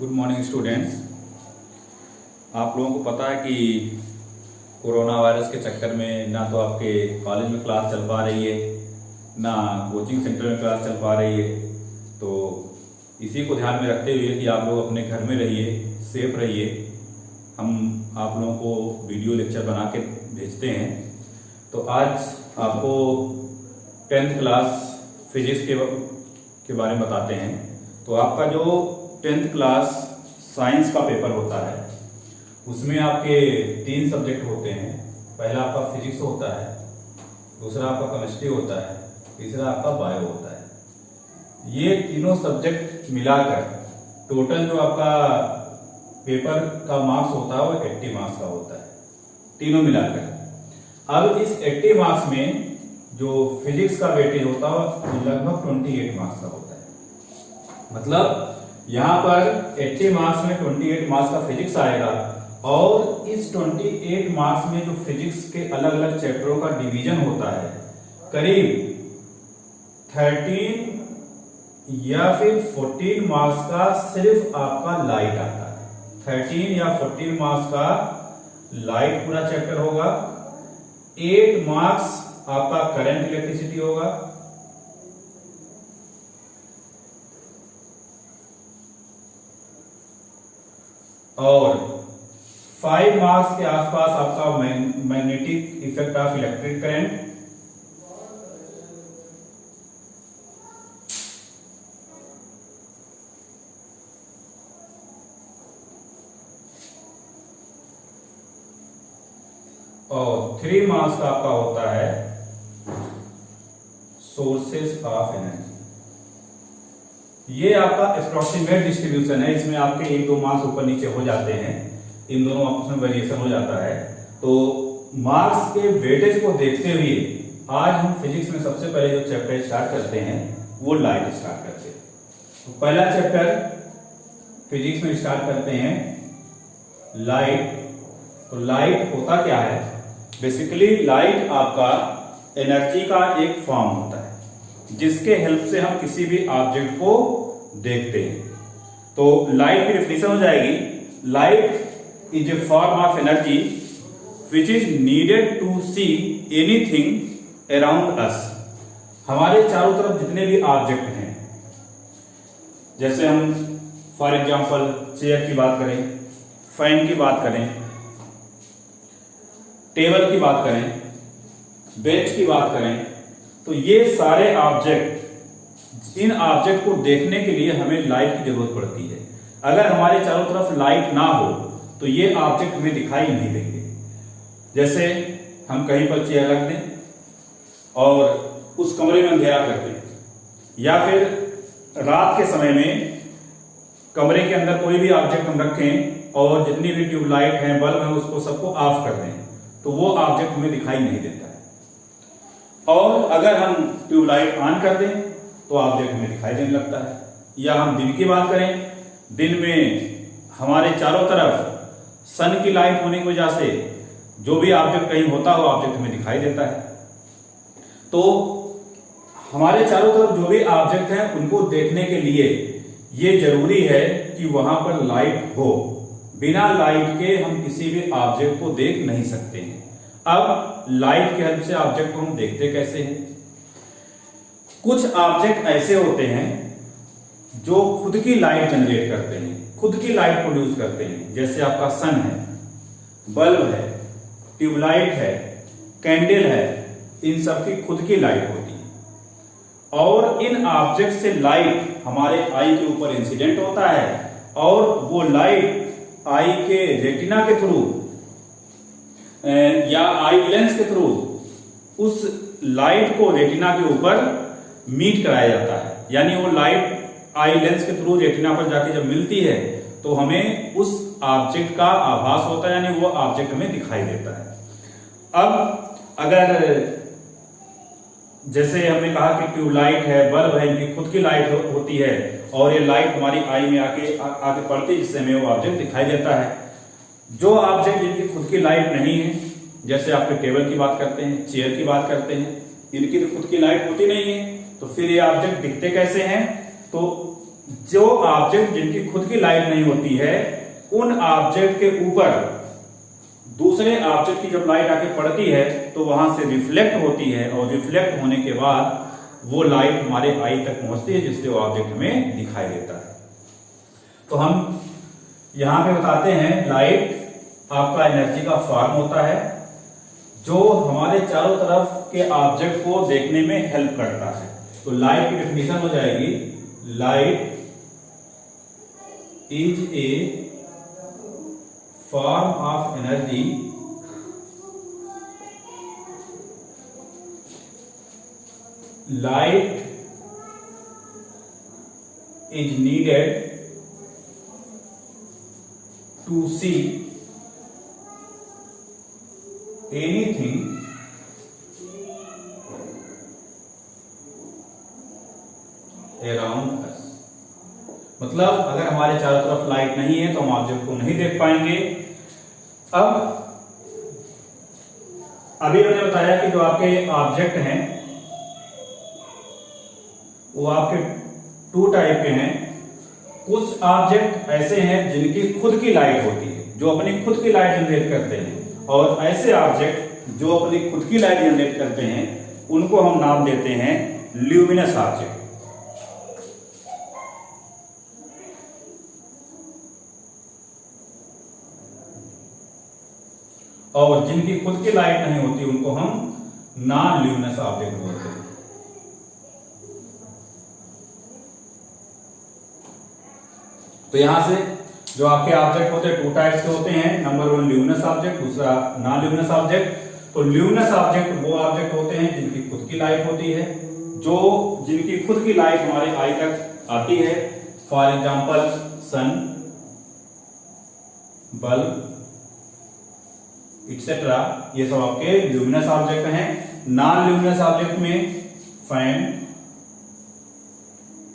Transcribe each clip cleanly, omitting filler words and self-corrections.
Good morning students. आप लोगों को पता है कि कोरोना वायरस के चक्कर में ना तो आपके कॉलेज में क्लास चल पा रही है, ना कोचिंग सेंटर में क्लास चल पा रही है। तो इसी को ध्यान में रखते हुए कि आप लोग अपने घर में रहिए, सेफ रहिए। हम आप लोगों को वीडियो लेक्चर बना के भेजते हैं। तो आज आपको 10th क्लास फिजिक्स के बारे में बताते हैं। तो आपका जो 10th क्लास साइंस का पेपर होता है उसमें आपके 3 सब्जेक्ट होते हैं। पहला आपका फिजिक्स होता है, दूसरा आपका केमिस्ट्री होता है, तीसरा आपका बायो होता है। ये तीनों सब्जेक्ट मिलाकर टोटल जो आपका पेपर का मार्क्स होता है वो 80 मार्क्स का होता है, तीनों मिलाकर। अब इस 80 मार्क्स में जो फिजिक्स का वेटेज होता है वो लगभग 28 मार्क्स का होता है। मतलब यहां पर 80 मार्क्स में 28 मार्क्स का फिजिक्स आएगा और इस 28 मार्क्स में जो फिजिक्स के अलग अलग चैप्टरों का डिवीजन होता है करीब 13 या फिर 14 मार्क्स का सिर्फ आपका लाइट आता है। 13 या 14 मार्क्स का लाइट पूरा चैप्टर होगा। 8 मार्क्स आपका करंट इलेक्ट्रिसिटी होगा, और 5 मार्क्स के आसपास आपका magnetic effect of electric current, और 3 मार्क्स का आपका होता है सोर्सेस ऑफ एनर्जी। ये आपका अप्रोक्सीमेट डिस्ट्रीब्यूशन है। इसमें आपके 1-2 मार्क्स ऊपर नीचे हो जाते हैं, इन दोनों आपस में वेरिएशन हो जाता है। तो मार्क्स के वेटेज को देखते हुए आज हम फिजिक्स में सबसे पहले जो चैप्टर स्टार्ट करते हैं वो लाइट स्टार्ट करते हैं। तो पहला चैप्टर फिजिक्स में स्टार्ट करते हैं लाइट। तो लाइट होता क्या है? बेसिकली लाइट आपका एनर्जी का एक फॉर्म होता है जिसके हेल्प से हम किसी भी ऑब्जेक्ट को देखते हैं। तो लाइट की डेफिनेशन हो जाएगी, light is a form of energy which is needed to see anything around us. हमारे चारों तरफ जितने भी ऑब्जेक्ट हैं, जैसे हम फॉर एग्जांपल चेयर की बात करें, फैन की बात करें, टेबल की बात करें, बेंच की बात करें, तो ये सारे ऑब्जेक्ट, इन ऑब्जेक्ट को देखने के लिए हमें लाइट की जरूरत पड़ती है। अगर हमारे चारों तरफ लाइट ना हो तो ये ऑब्जेक्ट हमें दिखाई नहीं देंगे। जैसे हम कहीं पर चेयर रख दें और उस कमरे में अंधेरा कर दें, या फिर रात के समय में कमरे के अंदर कोई भी ऑब्जेक्ट हम रखें और जितनी भी ट्यूबलाइट है, बल्ब है, उसको सबको ऑफ कर दें, तो वो ऑब्जेक्ट हमें दिखाई नहीं देता है। और अगर हम ट्यूबलाइट ऑन कर दें तो ऑब्जेक्ट हमें दिखाई देने लगता है। या हम दिन की बात करें, दिन में हमारे चारों तरफ सन की लाइट होने की वजह से जो भी ऑब्जेक्ट कहीं होता हो ऑब्जेक्ट हमें दिखाई देता है। तो हमारे चारों तरफ जो भी ऑब्जेक्ट हैं उनको देखने के लिए ये जरूरी है कि वहां पर लाइट हो। बिना लाइट के हम किसी भी ऑब्जेक्ट को देख नहीं सकते हैं। अब लाइट के हेल्प से ऑब्जेक्ट को हम देखते कैसे हैं? कुछ ऑब्जेक्ट ऐसे होते हैं जो खुद की लाइट जनरेट करते हैं, खुद की लाइट प्रोड्यूस करते हैं। जैसे आपका सन है, बल्ब है, ट्यूबलाइट है, कैंडल है, इन सब की खुद की लाइट होती है। और इन ऑब्जेक्ट से लाइट हमारे आई के ऊपर इंसिडेंट होता है और वो लाइट आई के रेटिना के थ्रू या आई लेंस के थ्रू उस लाइट को रेटिना के ऊपर मीट कराया जाता है। यानी वो लाइट आई लेंस के थ्रू रेटिना पर जाके जब मिलती है तो हमें उस ऑब्जेक्ट का आभास होता है, यानी वो ऑब्जेक्ट हमें दिखाई देता है। अब अगर जैसे हमने कहा कि ट्यूबलाइट है, बल्ब है, इनकी खुद की लाइट होती है और ये लाइट हमारी आई में आके पड़ती है जिससे हमें वो ऑब्जेक्ट दिखाई देता है। जो ऑब्जेक्ट जिनकी खुद की लाइट नहीं है, जैसे आपके टेबल की बात करते हैं, चेयर की बात करते हैं, इनकी तो खुद की लाइट होती नहीं है, तो फिर ये ऑब्जेक्ट दिखते कैसे हैं? तो जो ऑब्जेक्ट जिनकी खुद की लाइट नहीं होती है, उन ऑब्जेक्ट के ऊपर दूसरे ऑब्जेक्ट की जब लाइट आके पड़ती है तो वहां से रिफ्लेक्ट होती है, और रिफ्लेक्ट होने के बाद वो लाइट हमारे आई तक पहुंचती है, जिससे वो ऑब्जेक्ट हमें दिखाई देता है। तो हम यहां पे बताते हैं लाइट आपका एनर्जी का फॉर्म होता है जो हमारे चारों तरफ के ऑब्जेक्ट को देखने में हेल्प करता है। तो लाइट की डेफिनेशन हो जाएगी, light is a form of energy light is needed to see anything around us। मतलब अगर हमारे चारों तरफ लाइट नहीं है तो हम ऑब्जेक्ट को नहीं देख पाएंगे। अब अभी मैंने बताया कि जो आपके ऑब्जेक्ट हैं वो आपके टू टाइप के हैं। कुछ ऑब्जेक्ट ऐसे हैं जिनकी खुद की लाइट होती है, जो अपनी खुद की लाइट जनरेट करते हैं, और ऐसे ऑब्जेक्ट जो अपनी खुद की लाइट जनरेट करते हैं उनको हम नाम देते हैं ल्यूमिनस ऑब्जेक्ट। और जिनकी खुद की लाइट नहीं होती उनको हम नॉन ल्यूमिनस ऑब्जेक्ट बोलते हैं। तो यहां से जो आपके ऑब्जेक्ट होते हैं टू टाइप्स के होते हैं। नंबर 1 ल्यूमिनस ऑब्जेक्ट, दूसरा नॉन ल्यूमिनस ऑब्जेक्ट। तो ल्यूमिनस ऑब्जेक्ट वो ऑब्जेक्ट होते हैं जिनकी खुद की लाइट होती है, जो जिनकी खुद की लाइट हमारे आई तक आती है। For example sun, bulb etcetera, ये सब आपके ल्यूमिनस ऑब्जेक्ट हैं। नॉन ल्यूमिनस ऑब्जेक्ट में फैन,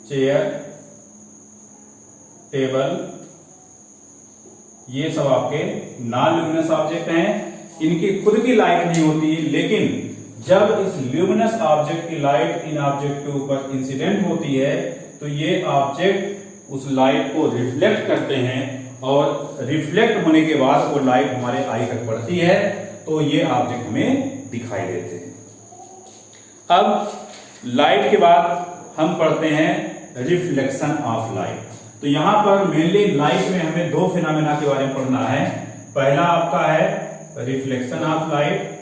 चेयर, टेबल, ये सब आपके नॉन ल्यूमिनस ऑब्जेक्ट हैं। इनकी खुद की लाइट नहीं होती, लेकिन जब इस ल्यूमिनस ऑब्जेक्ट की लाइट इन ऑब्जेक्ट के ऊपर इंसिडेंट होती है तो ये ऑब्जेक्ट उस लाइट को रिफ्लेक्ट करते हैं, और रिफ्लेक्ट होने के बाद वो लाइट हमारे आई तक पड़ती है, तो ये ऑब्जेक्ट हमें दिखाई देते हैं। अब लाइट के बाद हम पढ़ते हैं रिफ्लेक्शन ऑफ लाइट। तो यहां पर मेनली लाइट में हमें दो फिनोमेना के बारे में पढ़ना है। पहला आपका है रिफ्लेक्शन ऑफ लाइट,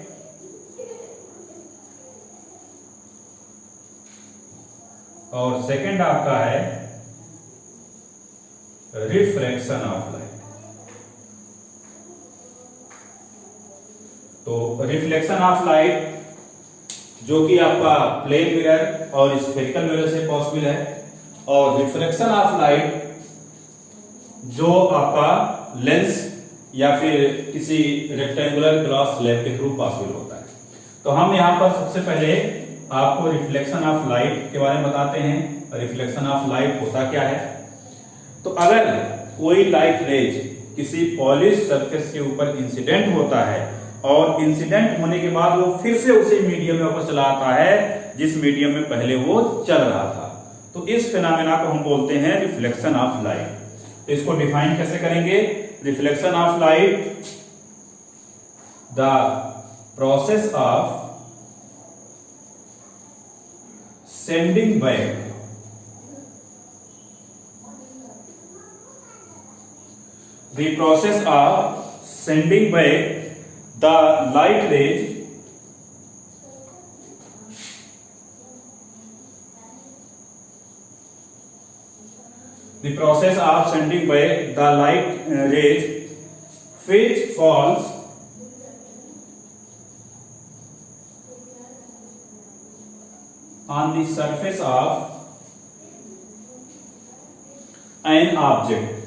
और सेकंड आपका है रिफ्रैक्शन ऑफ लाइट। तो रिफ्लेक्शन ऑफ लाइट जो कि आपका प्लेन मिरर और स्फेरिकल मिरर से पॉसिबल है, और रिफ्रैक्शन ऑफ लाइट जो आपका लेंस या फिर किसी रेक्टेंगुलर ग्लास स्लैब के थ्रू पॉसिबल होता है। तो हम यहां पर सबसे पहले आपको रिफ्लेक्शन ऑफ लाइट के बारे में बताते हैं। रिफ्लेक्शन ऑफ लाइट होता क्या है? तो अगर कोई लाइट रेज किसी पॉलिश सरफेस के ऊपर इंसिडेंट होता है, और इंसिडेंट होने के बाद वो फिर से उसी मीडियम में वापस चला आता है जिस मीडियम में पहले वो चल रहा था, तो इस फिनोमेना को हम बोलते हैं रिफ्लेक्शन ऑफ लाइट। तो इसको डिफाइन कैसे करेंगे? Reflection of light, the process of sending back the process of sending back the light rays which falls on the surface of an object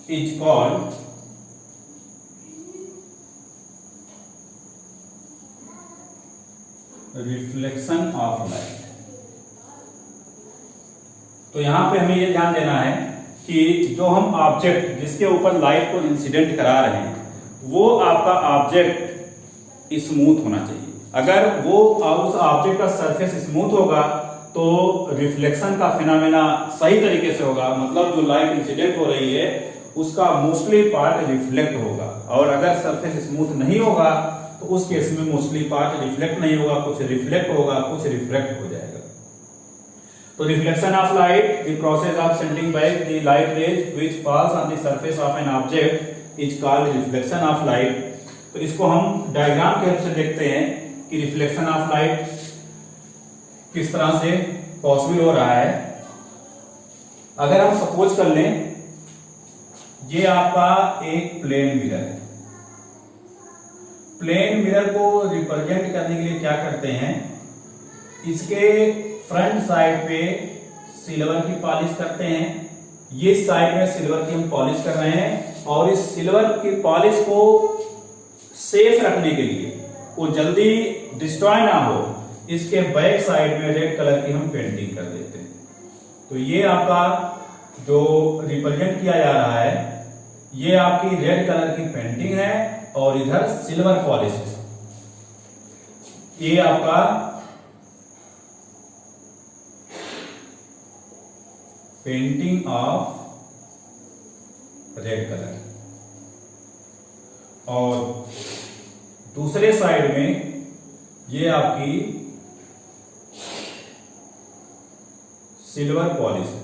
is called reflection of light. तो यहां पे हमें यह ध्यान देना है कि जो हम ऑब्जेक्ट जिसके ऊपर लाइट को इंसिडेंट करा रहे हैं, वो आपका ऑब्जेक्ट स्मूथ होना चाहिए। अगर वो उस ऑब्जेक्ट का सरफेस स्मूथ होगा तो रिफ्लेक्शन का फिनोमेना सही तरीके से होगा, मतलब जो लाइट इंसिडेंट हो रही है उसका मोस्टली पार्ट रिफ्लेक्ट होगा। और अगर सरफेस स्मूथ नहीं होगा तो उस केस में मोस्टली पार्ट रिफ्लेक्ट नहीं होगा, कुछ रिफ्लेक्ट होगा, कुछ रिफ्रैक्ट हो जाएगा। तो reflection of light, the process of sending back the light rays which falls on the surface of an object is called reflection of light. तो इसको हम डायग्राम के हेल्प से देखते हैं कि रिफ्लेक्शन ऑफ लाइट किस तरह से पॉसिबल हो रहा है। अगर हम सपोज कर लें ये आपका एक प्लेन मिरर है। प्लेन मिरर को रिप्रेजेंट करने के लिए क्या करते हैं, इसके फ्रंट साइड पे सिल्वर की पॉलिश करते हैं। ये साइड में सिल्वर की हम पॉलिश कर रहे हैं और इस सिल्वर की पॉलिश को सेफ रखने के लिए, वो जल्दी डिस्ट्रॉय ना हो, इसके बैक साइड में रेड कलर की हम पेंटिंग कर देते हैं। तो ये आपका जो रिप्रेजेंट किया जा रहा है ये आपकी रेड कलर की पेंटिंग है और इधर सिल्वर पॉलिश है। ये आपका पेंटिंग ऑफ रेड कलर, और दूसरे साइड में ये आपकी सिल्वर पॉलिश है।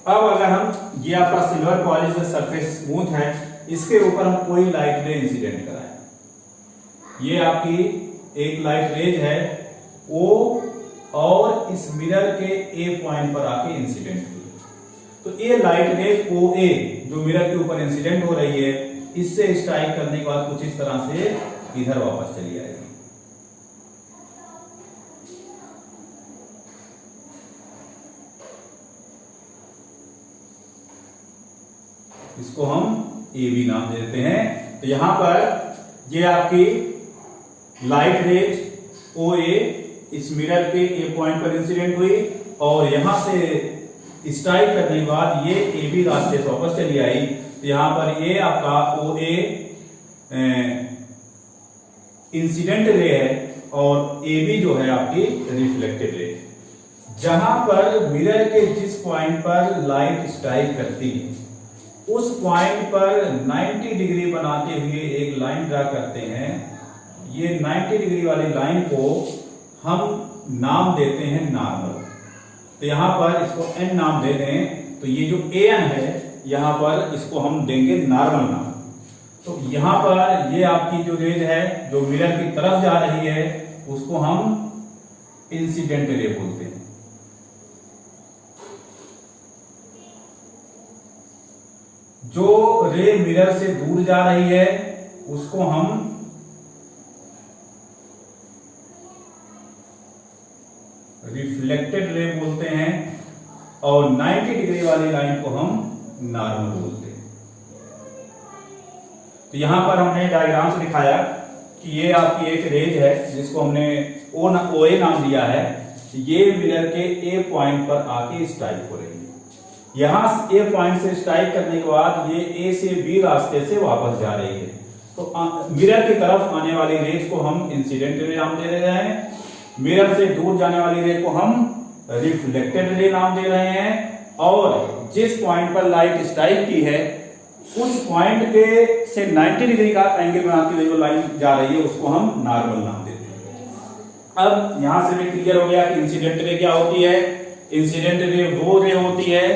अब अगर हम ये आपका सिल्वर पॉलिश है, सरफेस स्मूथ है, इसके ऊपर हम कोई लाइट रे इंसिडेंट कराएं। ये आपकी एक लाइट रेज है ओ और इस मिरर के ए पॉइंट पर आके इंसिडेंट हुई। तो ये लाइट रेज ओ ए जो मिरर के ऊपर इंसिडेंट हो रही है, इससे स्ट्राइक करने के बाद कुछ इस तरह से इधर वापस चली आएगी। इसको हम ए बी नाम देते हैं। तो यहां पर ये आपकी लाइट रेज ओ ए इस मिरर के ए पॉइंट पर इंसिडेंट हुई और यहां से स्ट्राइक करने के बाद ये ए बी रास्ते से वापस चली आई। तो यहां पर ये आपका ओ ए इंसिडेंट रे है और ए बी जो है आपकी रिफ्लेक्टेड रे। जहां पर मिरर के जिस पॉइंट पर लाइट स्ट्राइक करती है उस पॉइंट पर 90 डिग्री बनाते हुए एक लाइन ड्रा करते हैं। ये 90 डिग्री वाली लाइन को हम नाम देते हैं नॉर्मल। तो यहां पर इसको एन नाम दे दें, तो ये जो ए एन है यहां पर इसको हम देंगे नॉर्मल नाम। तो यहां पर ये आपकी जो रेज है जो मिरर की तरफ जा रही है उसको हम इंसिडेंट रे बोलते हैं। जो रे मिरर से दूर जा रही है उसको हम रिफ्लेक्टेड रे बोलते हैं और 90 डिग्री वाली लाइन को हम नॉर्मल बोलते हैं। तो यहां पर हमने डायग्राम से दिखाया कि ये आपकी एक रेज है जिसको हमने ओ ए नाम दिया है। ये मिरर के ए पॉइंट पर आके स्ट्राइक हो रही है। यहां ए पॉइंट से स्ट्राइक करने के बाद ये ए से बी रास्ते से वापस जा रही है। तो मिरर की तरफ आने वाली रेज को हम इंसिडेंट रे नाम दे रहे हैं, मिरर से दूर जाने वाली रे को हम रिफ्लेक्टेड रे नाम दे रहे हैं, और जिस पॉइंट पर लाइट स्ट्राइक की है उस पॉइंट के से 90 डिग्री का एंगल बनाती हुई जो लाइन जा रही है उसको हम नॉर्मल नाम देते हैं। अब यहां से भी क्लियर हो गया कि इंसिडेंट रे क्या होती है। इंसिडेंट रे वो रे होती है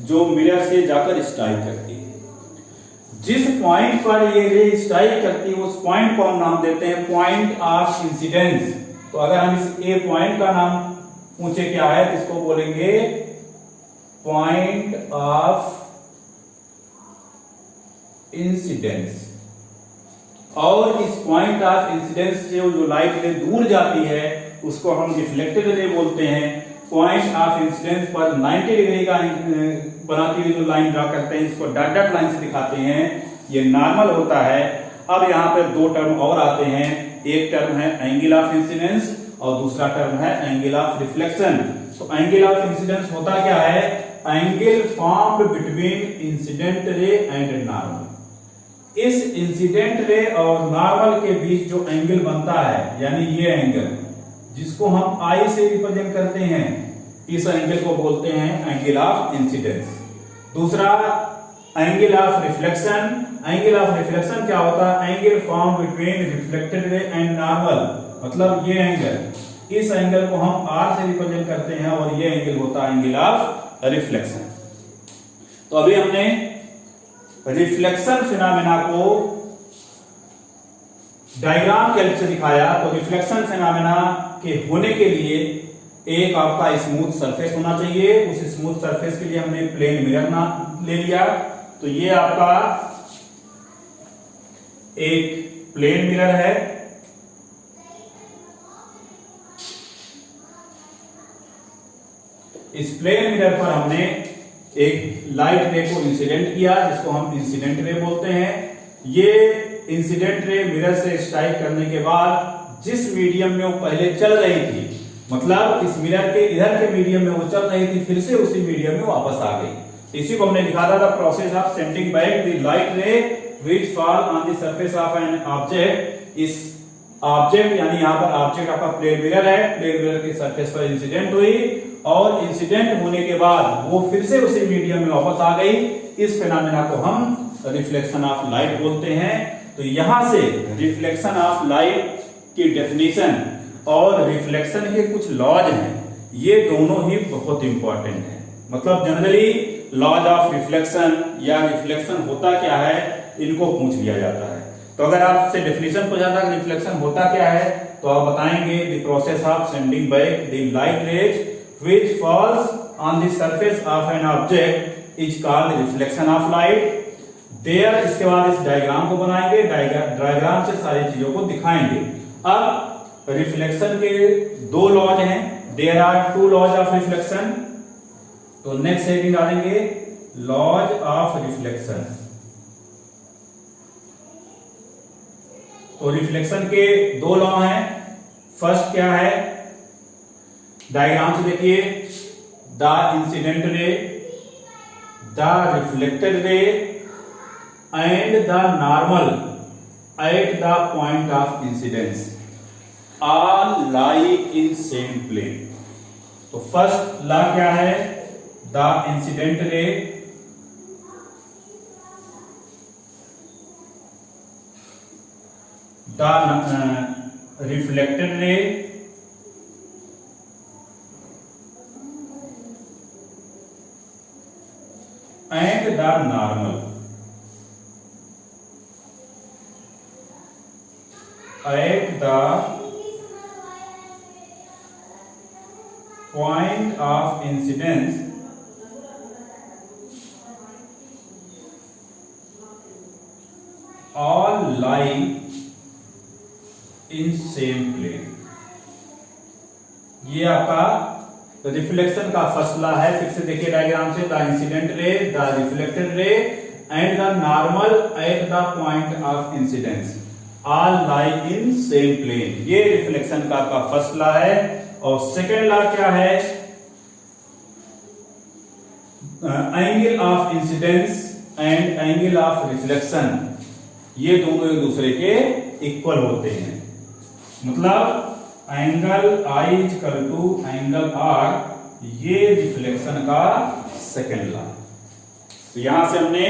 जो मिरर से जाकर स्ट्राइक करती है। जिस पॉइंट पर ये रे स्ट्राइक करती है उस पॉइंट को हम नाम देते हैं पॉइंट ऑफ इंसिडेंस। तो अगर हम इस ए पॉइंट का नाम पूछे क्या है तो इसको बोलेंगे पॉइंट ऑफ इंसिडेंस। और इस पॉइंट ऑफ इंसिडेंस से जो लाइट रे दूर जाती है उसको हम रिफ्लेक्टेड रे बोलते हैं। पॉइंट ऑफ इंसिडेंस पर 90 डिग्री का बनाती हुई जो लाइन ड्रा करते हैं इसको डॉट डॉट लाइन से दिखाते हैं, ये नॉर्मल होता है। अब यहाँ पर दो टर्म और आते हैं, एक टर्म है एंगल ऑफ इंसिडेंस और दूसरा टर्म है एंगल ऑफ रिफ्लेक्शन। तो एंगल ऑफ इंसिडेंस होता क्या है, angle formed between incident ray and normal. इस इंसिडेंट रे और नॉर्मल के बीच जो एंगल बनता है, यानी ये एंगल जिसको हम आई से रिप्रेजेंट करते हैं, इस एंगल को बोलते हैं एंगल ऑफ इंसिडेंस। दूसरा angle of reflection. Angle of reflection क्या होता है? Angle form between reflected ray and normal, मतलब ये एंगल, इस एंगल को हम आर से रिप्रेजेंट करते हैं और ये एंगल होता है एंगल ऑफ रिफ्लेक्शन। तो अभी हमने रिफ्लेक्शन फिनोमेना को डायग्राम के हेल्प से दिखाया। तो रिफ्लेक्शन फिनोमेना के होने के लिए एक आपका स्मूथ सरफेस होना चाहिए। उस स्मूथ सरफेस के लिए हमने प्लेन मिरर ले लिया। तो ये आपका एक प्लेन मिरर है। इस प्लेन मिरर पर हमने एक लाइट रे को इंसिडेंट किया, जिसको हम इंसिडेंट रे बोलते हैं। ये इंसिडेंट रे मिरर से स्ट्राइक करने के बाद जिस मीडियम में वो पहले चल रही थी, मतलब इस मिरर के इधर के मीडियम में वो चल रही थी, फिर से उसी मीडियम में वापस आ गई। इसी को हमने लिखा था the process of sending back the light रे which fall on the surface of an object. इस ऑब्जेक्ट यानी यहाँ पर ऑब्जेक्ट आपका प्लेन मिरर है, प्लेन मिरर के सरफेस पर इंसिडेंट हुई और इंसिडेंट होने के बाद वो फिर से उसी मीडियम में वापस आ गई। इस फिनोमेना को हम रिफ्लेक्शन ऑफ लाइट बोलते हैं। तो यहां से रिफ्लेक्शन ऑफ लाइट की डेफिनेशन और रिफ्लेक्शन के कुछ लॉज हैं, ये दोनों ही बहुत इंपॉर्टेंट हैं। मतलब जनरली लॉज ऑफ रिफ्लेक्शन या रिफ्लेक्शन होता क्या है, इनको पूछ लिया जाता है। तो अगर आपसे डेफिनेशन पूछा था कि रिफ्लेक्शन होता क्या है, तो आप बताएंगे the process of sending back the light rays which falls on the surface of an object is called reflection of light. There इसके बाद इस डायग्राम को बनाएंगे, डायग्राम से सारी चीजों को दिखाएंगे। अब रिफ्लेक्शन के दो लॉज हैं, there are two laws of reflection. तो नेक्स्ट हेडिंग डालेंगे लॉज ऑफ रिफ्लेक्शन। तो रिफ्लेक्शन के दो लॉ हैं। फर्स्ट क्या है, डायग्राम से देखिए, the incident ray, the reflected ray and the normal at the point of incidence all lie in same plane. तो फर्स्ट लॉ क्या है, the incident ray, the reflected ray and the normal at the point of incidence all lie in same plane। ये आपका तो reflection का first law है। फिर से देखिए डायग्राम से, the incident ray, the reflected ray and the normal at the point of incidence all lie in same plane. ये रिफ्लेक्शन का आपका फर्स्ट लॉ है। और सेकेंड लॉ क्या है, angle of incidence and angle of reflection, ये दोनों एक दूसरे के इक्वल होते हैं। मतलब angle I equal to angle R, ये रिफ्लेक्शन का सेकेंड लॉ। तो यहां से हमने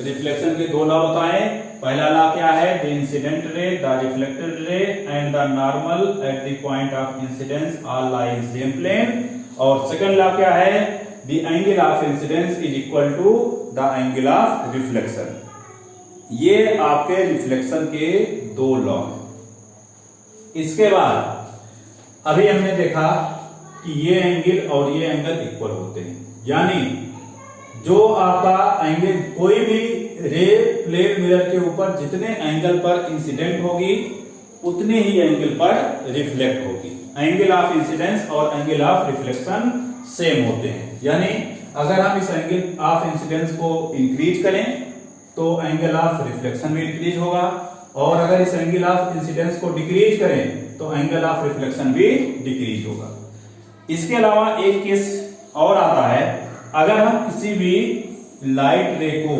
रिफ्लेक्शन के दो लॉ बताए। पहला लॉ क्या है, the incident ray, the reflected ray and the normal at the point of incidence all lie in same plane. और सेकेंड लॉ क्या है, the angle of incidence is equal to the angle of reflection. ये आपके reflection के दो law. इसके बाद अभी हमने देखा कि ये एंगल और ये एंगल इक्वल होते हैं, यानी जो आपका एंगल, कोई भी रे प्लेन मिरर के ऊपर जितने एंगल पर इंसिडेंट होगी उतने ही एंगल पर रिफ्लेक्ट होगी। एंगल ऑफ इंसिडेंस और एंगल ऑफ रिफ्लेक्शन सेम होते हैं। यानी अगर हम इस एंगल ऑफ इंसिडेंस को इंक्रीज करें तो एंगल ऑफ रिफ्लेक्शन भी इंक्रीज होगा, और अगर इस एंगल ऑफ इंसिडेंस को डिक्रीज करें तो एंगल ऑफ रिफ्लेक्शन भी डिक्रीज होगा। इसके अलावा एक केस और आता है, अगर हम किसी भी लाइट रे को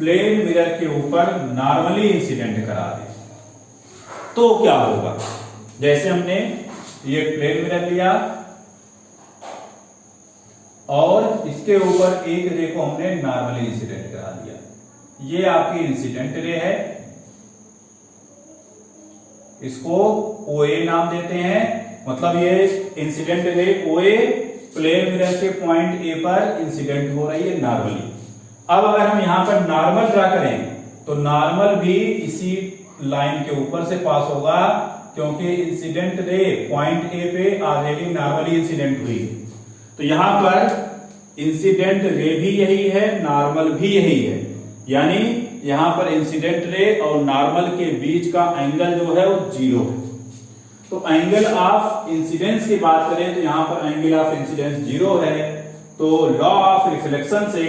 प्लेन मिरर के ऊपर नॉर्मली इंसिडेंट करा दे तो क्या होगा। जैसे हमने ये प्लेन मिरर लिया और इसके ऊपर एक रे को हमने नॉर्मली इंसिडेंट करा दिया, ये आपकी इंसिडेंट रे है, इसको OA नाम देते हैं। मतलब ये incident ray OA plane mirror के पॉइंट A पर इंसिडेंट हो रही है नॉर्मली। अब अगर हम यहां पर नॉर्मल ड्रा करें तो नॉर्मल भी इसी लाइन के ऊपर से पास होगा, क्योंकि इंसिडेंट रे पॉइंट A पे ऑलरेडी नॉर्मली इंसिडेंट हुई है। तो यहां पर इंसिडेंट रे भी यही है, नॉर्मल भी यही है, यानी यहां पर इंसिडेंट रे और नॉर्मल के बीच का एंगल जो है वो 0 है। तो एंगल ऑफ इंसिडेंस की बात करें तो यहां पर एंगल ऑफ इंसिडेंस 0 है। तो लॉ ऑफ रिफ्लेक्शन से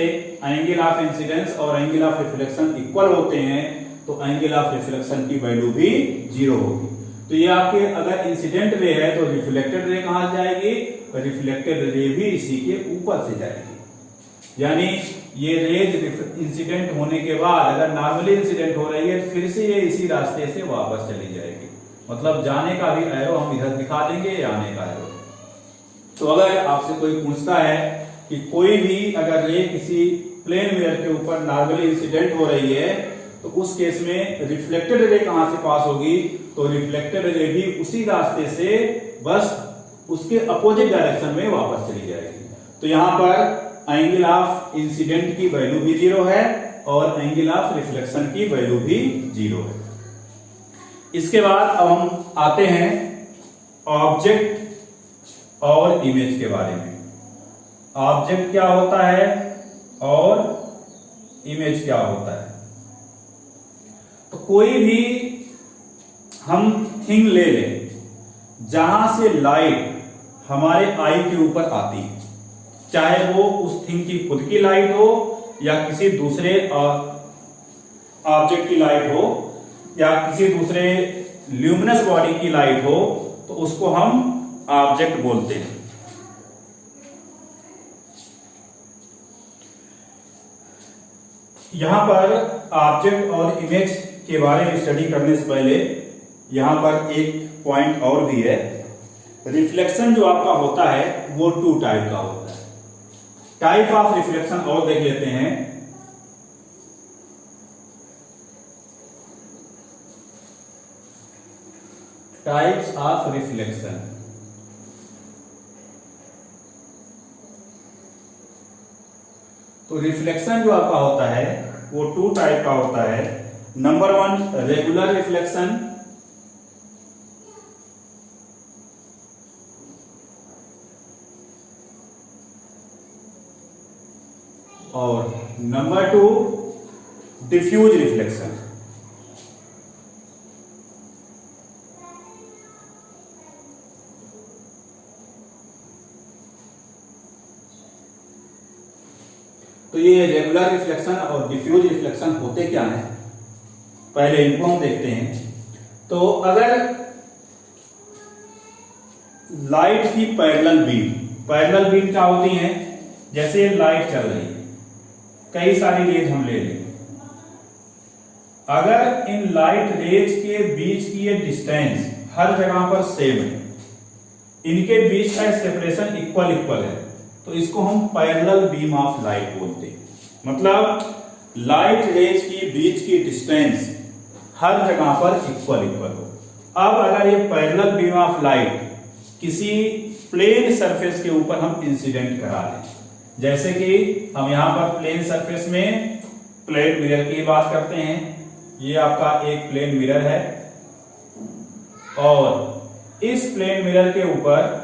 एंगल ऑफ इंसिडेंस और एंगल ऑफ रिफ्लेक्शन इक्वल होते हैं, तो एंगल ऑफ रिफ्लेक्शन की वैल्यू भी 0 होगी। तो ये आपके अगर इंसिडेंट रे है तो रिफ्लेक्टेड रे कहां जाएगी, तो रिफ्लेक्टेड रे भी इसी के ऊपर से जाएगी। यानी ये रेज इंसिडेंट होने के बाद अगर नॉर्मली इंसिडेंट हो रही है तो फिर से ये इसी रास्ते से वापस चली जाएगी। मतलब जाने का भी एरो हम इधर दिखा देंगे, आने का एरो। तो अगर आपसे कोई पूछता है कि कोई भी अगर रे किसी प्लेन मिरर के ऊपर नॉर्मली इंसिडेंट हो रही है तो उस केस में रिफ्लेक्टेड रे कहां से पास होगी, तो रिफ्लेक्टेड रे भी उसी रास्ते से बस उसके अपोजिट डायरेक्शन में वापस चली जाएगी। तो यहां पर एंगल ऑफ इंसिडेंट की वैल्यू भी 0 है और एंगल ऑफ रिफ्लेक्शन की वैल्यू भी 0 है। इसके बाद अब हम आते हैं ऑब्जेक्ट और इमेज के बारे में। ऑब्जेक्ट क्या होता है और इमेज क्या होता है। तो कोई भी हम थिंग ले लें जहां से लाइट हमारे आई के ऊपर आती है, चाहे वो उस थिंग की खुद की लाइट हो या किसी दूसरे ऑब्जेक्ट की लाइट हो या किसी दूसरे ल्यूमिनस बॉडी की लाइट हो, तो उसको हम ऑब्जेक्ट बोलते हैं। यहां पर ऑब्जेक्ट और इमेज के बारे में स्टडी करने से पहले यहां पर एक पॉइंट और भी है। रिफ्लेक्शन जो आपका होता है वो 2 टाइप का होता है। टाइप ऑफ रिफ्लेक्शन और देख लेते हैं। Types of reflection. तो रिफ्लेक्शन जो आपका होता है वो 2 टाइप का होता है। नंबर 1 रेगुलर रिफ्लेक्शन, और नंबर 2 डिफ्यूज रिफ्लेक्शन। तो ये रेगुलर रिफ्लेक्शन और डिफ्यूज रिफ्लेक्शन होते क्या है, पहले इनको हम देखते हैं। तो अगर लाइट की पैरेलल बीम क्या होती है, जैसे लाइट चल रही है, कई सारी रेज हम ले लें, अगर इन लाइट रेज के बीच की ये डिस्टेंस हर जगह पर सेम है, इनके बीच का सेपरेशन इक्वल है, तो इसको हम पैरेलल बीम ऑफ लाइट बोलते हैं। मतलब लाइट रेज की बीच की डिस्टेंस हर जगह पर इक्वल हो। अब अगर ये पैरेलल बीम ऑफ लाइट किसी प्लेन सरफेस के ऊपर हम इंसिडेंट करा दें, जैसे कि हम यहां पर प्लेन सरफेस में प्लेन मिरर की बात करते हैं। ये आपका एक प्लेन मिरर है और इस प्लेन मिरर के ऊपर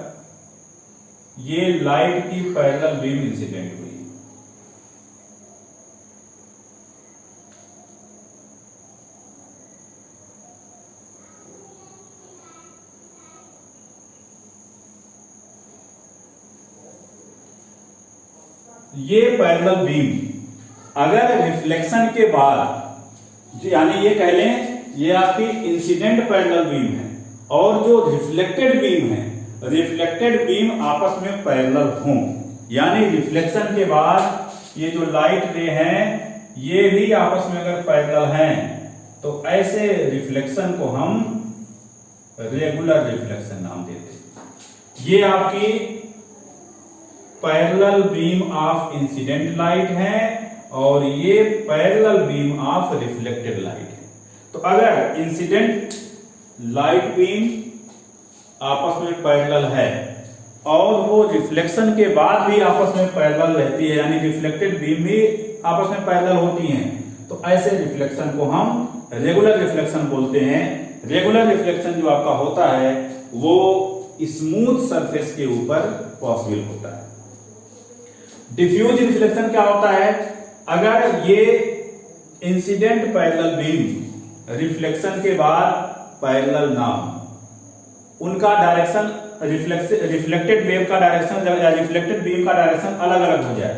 ये लाइट की पैरेलल बीम इंसिडेंट हुई। ये पैरेलल बीम अगर रिफ्लेक्शन के बाद, यानी ये कह लें ये आपकी इंसिडेंट पैरेलल बीम है और जो रिफ्लेक्टेड बीम है, रिफ्लेक्टेड बीम आपस में पैरेलल हों, यानी रिफ्लेक्शन के बाद ये जो लाइट रे हैं ये भी आपस में अगर पैरेलल हैं तो ऐसे रिफ्लेक्शन को हम रेगुलर रिफ्लेक्शन नाम देते हैं। ये आपकी parallel beam of incident light है और ये parallel beam of reflected light है। तो अगर इंसिडेंट लाइट बीम आपस में पैरेलल है और वो रिफ्लेक्शन के बाद भी आपस में पैरेलल रहती है, यानी रिफ्लेक्टेड बीम भी आपस में पैरेलल होती हैं, तो ऐसे रिफ्लेक्शन को हम रेगुलर रिफ्लेक्शन बोलते हैं। रेगुलर रिफ्लेक्शन जो आपका होता है वो स्मूथ सरफेस के ऊपर पॉसिबल होता है। डिफ्यूज रिफ्लेक्शन क्या होता है? अगर ये इंसिडेंट पैरेलल बीम रिफ्लेक्शन के बाद पैरेलल ना हो, उनका डायरेक्शन रिफ्लेक्टेड वेव का डायरेक्शन या रिफ्लेक्टेड बीम का डायरेक्शन अलग अलग हो जाए।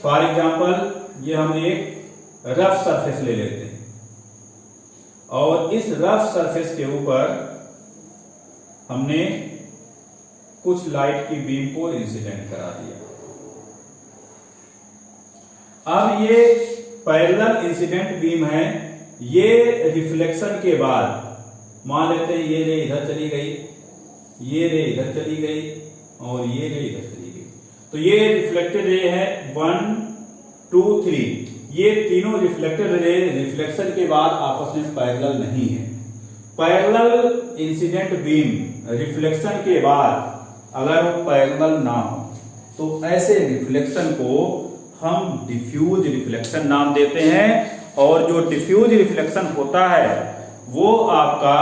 फॉर एग्जांपल ये हम एक रफ सरफेस ले लेते हैं और इस रफ सरफेस के ऊपर हमने कुछ लाइट की बीम को इंसिडेंट करा दिया। अब ये पैरेलल इंसिडेंट बीम है, ये रिफ्लेक्शन के बाद मान लेते हैं ये रे इधर चली गई, ये रे इधर चली गई और ये रे इधर चली गई, तो ये रिफ्लेक्टेड रे है 1 2 3। ये तीनों रिफ्लेक्टेड रे रिफ्लेक्शन के बाद आपस में पैरेलल नहीं है। पैरेलल इंसिडेंट बीम रिफ्लेक्शन के बाद अगर वो पैरेलल ना हो तो ऐसे रिफ्लेक्शन को हम डिफ्यूज रिफ्लेक्शन नाम देते हैं। और जो डिफ्यूज रिफ्लेक्शन होता है वो आपका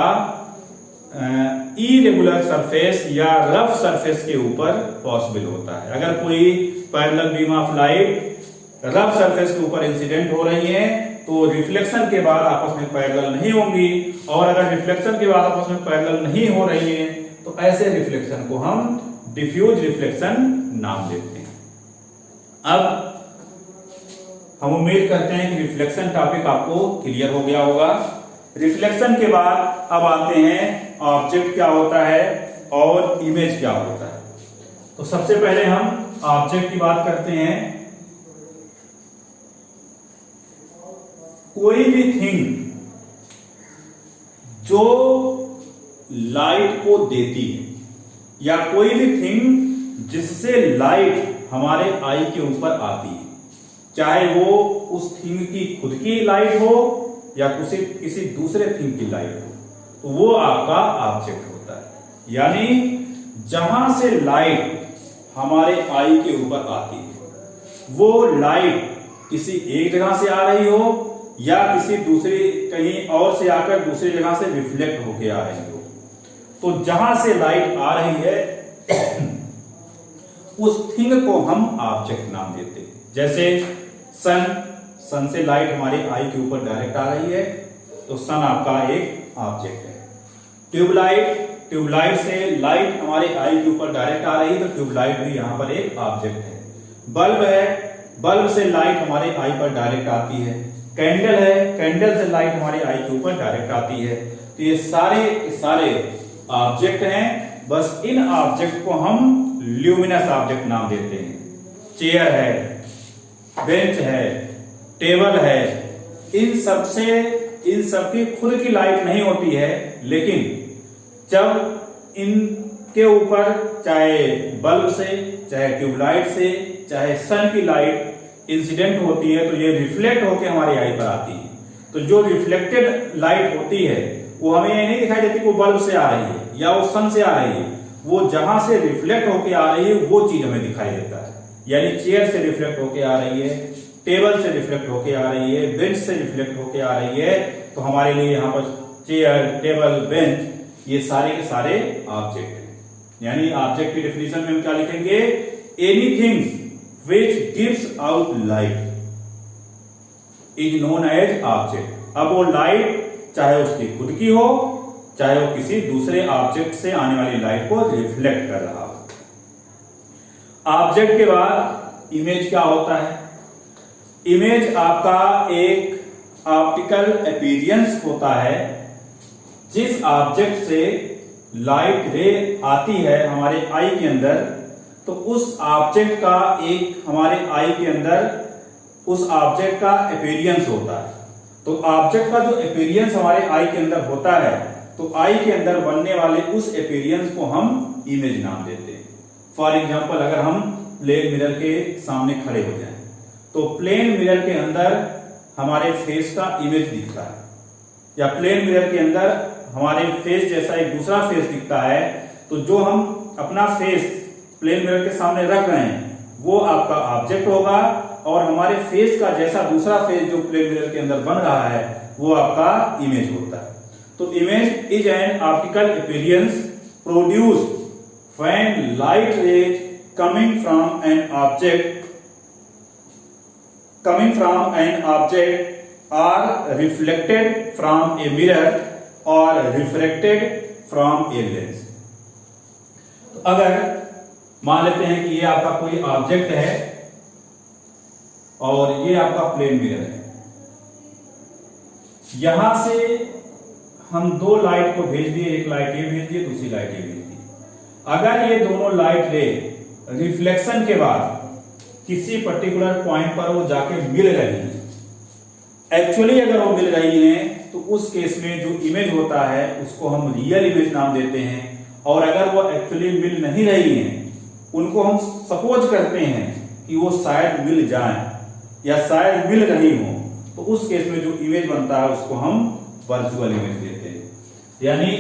इरेगुलर सरफेस या रफ सरफेस के ऊपर पॉसिबल होता है। अगर कोई parallel beam of light rough surface के ऊपर इंसिडेंट हो रही है तो रिफ्लेक्शन के बाद आपस में पैरेलल नहीं होंगी, और अगर रिफ्लेक्शन के बाद आपस में पैरेलल नहीं हो रही है तो ऐसे रिफ्लेक्शन को हम डिफ्यूज रिफ्लेक्शन नाम देते हैं। अब हम उम्मीद करते हैं कि रिफ्लेक्शन टॉपिक आपको क्लियर हो गया होगा। रिफ्लेक्शन के बाद अब आते हैं ऑब्जेक्ट क्या होता है और इमेज क्या होता है। तो सबसे पहले हम ऑब्जेक्ट की बात करते हैं। कोई भी थिंग जो लाइट को देती है या कोई भी थिंग जिससे लाइट हमारे आई के ऊपर आती है, चाहे वो उस थिंग की खुद की लाइट हो या किसी दूसरे थिंग की लाइट हो, तो वो आपका ऑब्जेक्ट होता है। यानी जहां से लाइट हमारे आई के ऊपर आती है वो लाइट किसी एक जगह से आ रही हो या किसी दूसरी कहीं और से आकर दूसरी जगह से रिफ्लेक्ट होके आ रही हो, तो जहां से लाइट आ रही है उस थिंग को हम ऑब्जेक्ट नाम देते हैं। जैसे सन से लाइट हमारी आई के ऊपर डायरेक्ट आ रही है तो सन आपका एक ऑब्जेक्ट है। ट्यूबलाइट से लाइट हमारे आई के ऊपर डायरेक्ट आ रही है तो ट्यूबलाइट भी यहां पर एक ऑब्जेक्ट है। बल्ब है, बल्ब से लाइट हमारे आई पर डायरेक्ट आती है। कैंडल है, कैंडल से लाइट हमारे आई के ऊपर डायरेक्ट आती है। तो ये सारे ऑब्जेक्ट हैं। बस इन ऑब्जेक्ट को हम ल्यूमिनस ऑब्जेक्ट नाम देते हैं। चेयर है, बेंच है, टेबल है, इन सबकी खुद की लाइट नहीं होती है, लेकिन जब इनके ऊपर चाहे बल्ब से, चाहे ट्यूबलाइट से, चाहे सन की लाइट इंसिडेंट होती है तो ये रिफ्लेक्ट होकर हमारी आई पर आती है। तो जो रिफ्लेक्टेड लाइट होती है वो हमें ये नहीं दिखाई देती वो बल्ब से आ रही है या वो सन से आ रही है, वो जहां से रिफ्लेक्ट होकर आ रही है वो चीज हमें दिखाई देता है। यानी चेयर से रिफ्लेक्ट होकर आ रही है, टेबल से रिफ्लेक्ट होकर आ रही है, बेंच से रिफ्लेक्ट होकर आ रही है, तो हमारे लिए यहाँ पर चेयर, टेबल, बेंच ये सारे के सारे ऑब्जेक्ट हैं। यानी ऑब्जेक्ट की डेफिनेशन में हम क्या लिखेंगे? Anything which gives out light is known as object। अब वो लाइट चाहे उसकी खुद की हो, चाहे वो किसी दूसरे ऑब्जेक्ट से आने वाली लाइट को रिफ्लेक्ट कर रहा हो। ऑब्जेक्ट के बाद इमेज क्या होता है? इमेज आपका एक ऑप्टिकल अपीयरेंस होता है। जिस ऑब्जेक्ट से लाइट रे आती है हमारे आई के अंदर, तो उस ऑब्जेक्ट का एक हमारे आई के अंदर उस ऑब्जेक्ट का अपीयरेंस होता है। तो ऑब्जेक्ट का जो अपीयरेंस हमारे आई के अंदर होता है, तो आई के अंदर बनने वाले उस अपीयरेंस को हम इमेज नाम देते हैं। फॉर एग्जांपल, अगर हम प्लेन मिरर के सामने खड़े हो जाएं, तो प्लेन मिरर के अंदर हमारे फेस का इमेज दिखता है, या प्लेन मिरर के अंदर हमारे फेस जैसा एक दूसरा फेस दिखता है, तो जो हम अपना फेस प्लेन मिरर के सामने रख रहे हैं वो आपका ऑब्जेक्ट होगा, और हमारे फेस का जैसा दूसरा फेस जो प्लेन मिरर के अंदर बन रहा है वो आपका इमेज होता है। तो image is an optical appearance produced when light rays coming from an object are reflected from a mirror or refracted from a lens। तो अगर मान लेते हैं कि ये आपका कोई ऑब्जेक्ट है और ये आपका प्लेन मिरर है, यहां से हम दो लाइट को भेज दिए, एक लाइट ये भेज दिए, दूसरी लाइट ये भेज दी। अगर ये दोनों लाइट रे रिफ्लेक्शन के बाद किसी पर्टिकुलर पॉइंट पर वो जाके मिल रही है, एक्चुअली अगर वो मिल रही है, तो उस केस में जो इमेज होता है उसको हम रियल इमेज नाम देते हैं। और अगर वो एक्चुअली मिल नहीं रही है, उनको हम सपोज करते हैं कि वो शायद मिल जाए या शायद मिल रही हो, तो उस केस में जो इमेज बनता है उसको हम वर्चुअल इमेज देते हैं। यानी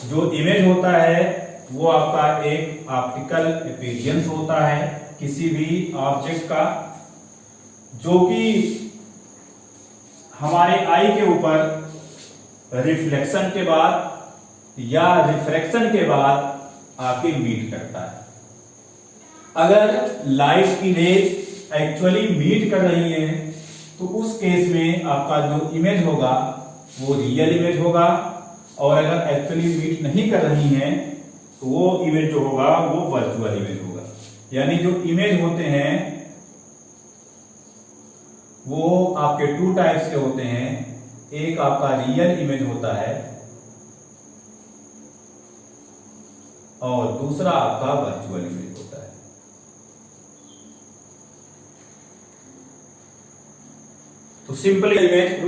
जो इमेज होता है वो आपका एक ऑप्टिकल अपीयरेंस होता है किसी भी ऑब्जेक्ट का, जो कि हमारे आई के ऊपर रिफ्लेक्शन के बाद या रिफ्रैक्शन के बाद आके मीट करता है। अगर लाइट की रेज एक्चुअली मीट कर रही है, तो उस केस में आपका जो इमेज होगा वो रियल इमेज होगा, और अगर एक्चुअली मीट नहीं कर रही है तो वो इमेज जो होगा वो वर्चुअल इमेज होगा। यानी जो इमेज होते हैं वो आपके टू टाइप्स के होते हैं, एक आपका रियल इमेज होता है और दूसरा आपका वर्चुअल इमेज होता है। तो सिंपल इमेज